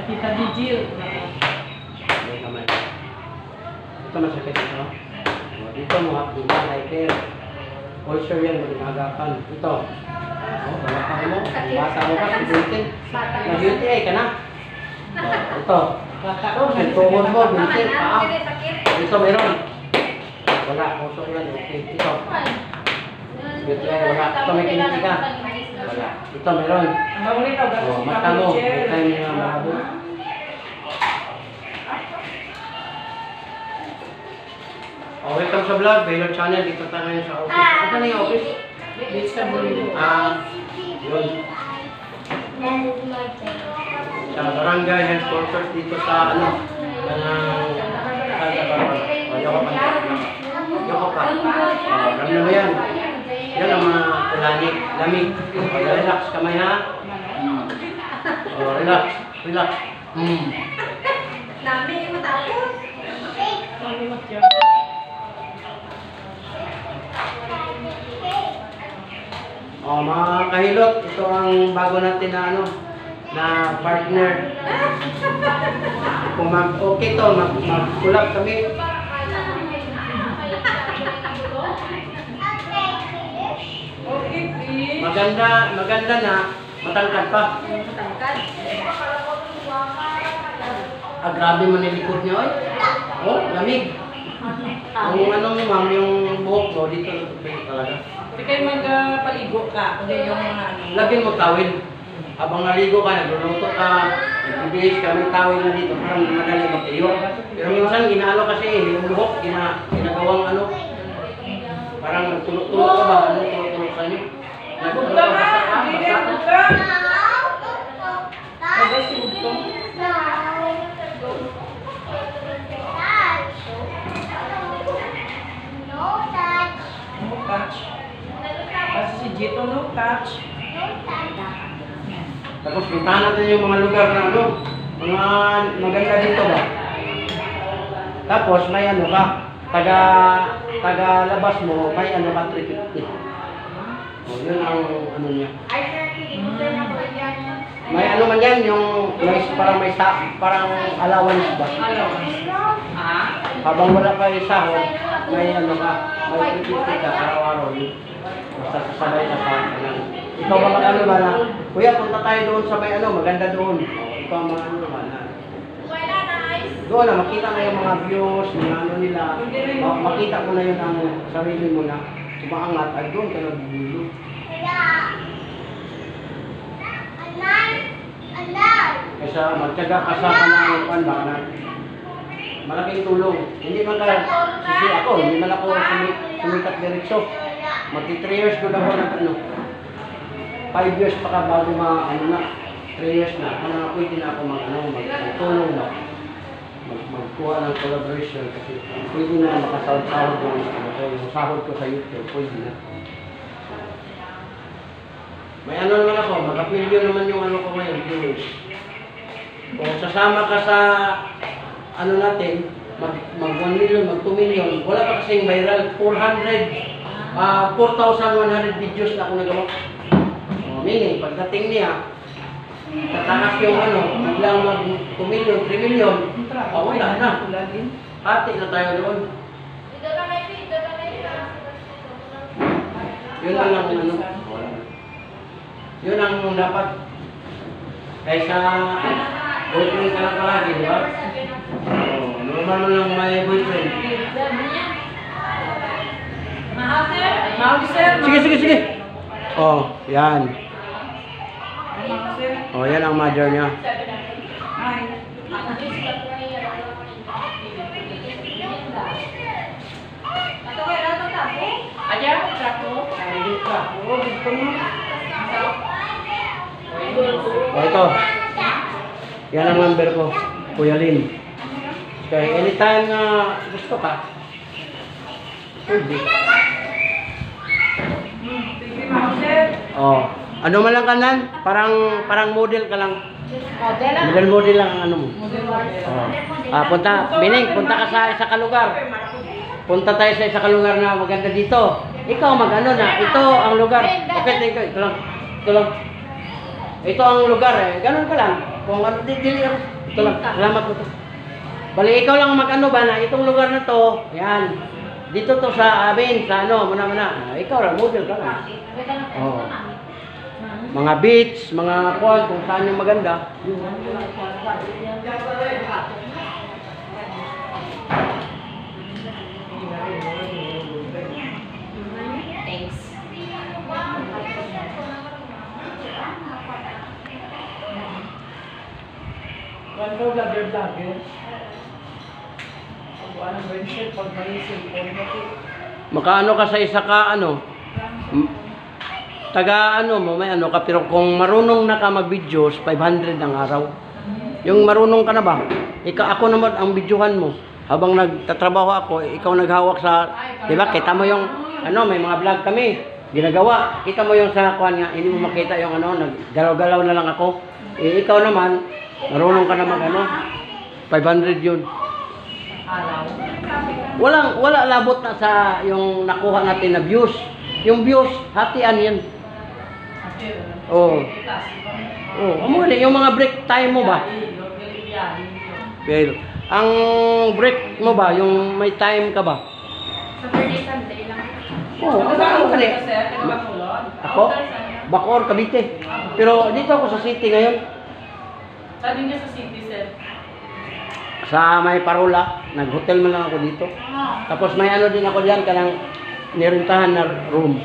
Kita Digil. May kamay. Ito masakit ito. Dito mo hapdila, hiker. Also yan, magagapan. Ito. Balakang mo. Basa mo ka, sibutin. Nag-UTI ka na. Ito. Tuhod mo, bintin, paa. Ito mayroon. Wala, puso yan. Okay. Ito. UTI, wala. Ito may kiniti ka. Wala. Ito mayroon. Mata mo. Ito yung malabo. Welcome sa vlog, Baylor Channel. Dito tayo ngayon sa office. Ano na yung office? Yun. Sa barangay headquarters dito sa ano, Yoko pa. Alam mo yan. Yan ang mga lamig. Relax kamay ha. Relax. Lamig mo tapos. Mga kahilot, ito ang bago natin na ano, na partner. Kung okay to, mag-collab kami. Maganda na, matangkad pa. Grabe man yung likod niya, oy. Oh, lamig. Ang ano mo, ma'am, yung buhok mo, dito natutupin talaga. Hindi kayo magpaligo ka. Kundi yung mga ano. Lagyan mo tawil. Habang naligo ka, nagluluto ka, nagbibihis ka, may tawil na dito, parang madali mag-iyo. Pero minsan, ginalo kasi, yung buhok, ginagawang ano, parang tulog-tulog ka ba? Ano tulog-tulog ka niyo? Bugta ka! Hindi na bugta! Sabay si bugtong. No touch. Kasi si Jito no touch. Tapos puntahan natin yung mga lugar na ano, mga maganda dito ba? Tapos may ano ka, taga labas mo, may ano ka 350. Yun ang ano niya. May ano man yan, yung parang allowance ba? Habang wala pa yung sahod, may ano ka, may 350 ka araw-araw yun. Basta sasabay ka sa ikaw mga ano ba na, kuya punta tayo doon sa may ano, maganda doon. Ikaw mga ano ba na. Doon na, makita na yung mga views, mga ano nila. Makita mo na yun ang sarili mo na umaangat, ay doon ka nagbubulo. Kaysa magtyaga ka sa kanang ba na malaking tulong. Hindi man ka sisi ako, hindi man ako sumikat diretso. Magti 3 years ko na ako ng ano. 5 years pa ka bago ano na, 3 years na. Pwede na ako magtulong na. Magkuha ng collaboration kasi pwede na makasahod-sahod yung sahod ko sa YouTube, pwede na. May ano naman ako, mag-million naman yung ano ko ngayon, viewers. Kung sasama ka sa ano natin, mag 1 million, mag 2 million, wala pa kasing viral, 4,100 videos na ako nagawa. Meaning, pagdating niya, tatakas yung ano, biglang mag 2 million, 3 million, wala na. Hati na tayo doon. Yun lang ang ano. Yun ang dapat. Kaysa boyfriend ka lang palagi, di ba? Normal mo lang may boyfriend. Mahal sir. Sige. Yan. Yan ang mother niya. Ito. Yan ang number ko. Kuya Lin. Kaya anytime na gusto ka, pwede. Ano man lang kanan? Parang model ka lang. Model lang ang ano mo. Punta ka sa isa ka lugar. Punta tayo sa isa ka lugar na maganda dito. Ikaw mag-ano na. Ito ang lugar. Okay, ito lang. Ito ang lugar eh. Ganun ka lang. kung ano, dili ako. Ito lang, salamat po to. Bali, ikaw lang mag-ano ba na itong lugar na to, yan. Dito to sa amin, sa ano, muna. Ikaw lang, model ka lang. Oo. Mga beach, mga kwan, kung saan yung maganda. Thanks. Ano vlogger? Ano ba yung shit pag may cellphone mo? Makaano ka sa isa ka, ano, taga ano mo, may ano ka, pero kung marunong na ka mag-videos, 500 ang araw. Yung marunong ka na ba? Ako naman ang videohan mo. Habang nagtatrabaho ako, ikaw naghawak sa, di ba, kita mo yung, ano, may mga vlog kami, ginagawa. Kita mo yung sa kuhan nga, hindi mo makita yung ano, naggalaw-galaw na lang ako. Ikaw naman, marunong ka na mag ano, 500 yun. Wala labot na sa yung nakuha natin na views. Yung views, hatian yan. Oo. Yung mga break time mo ba? Pero, ang break mo ba, yung may time ka ba? Sa birthday Sunday lang. Oo, ano ka rin? Ako? Bacoor, Cavite. Pero dito ako sa city ngayon. Sabi niya sa city, sir. Sa may Parola, nag-hotel man lang ako dito. Tapos may ano din ako diyan, kanang nirentahan na room.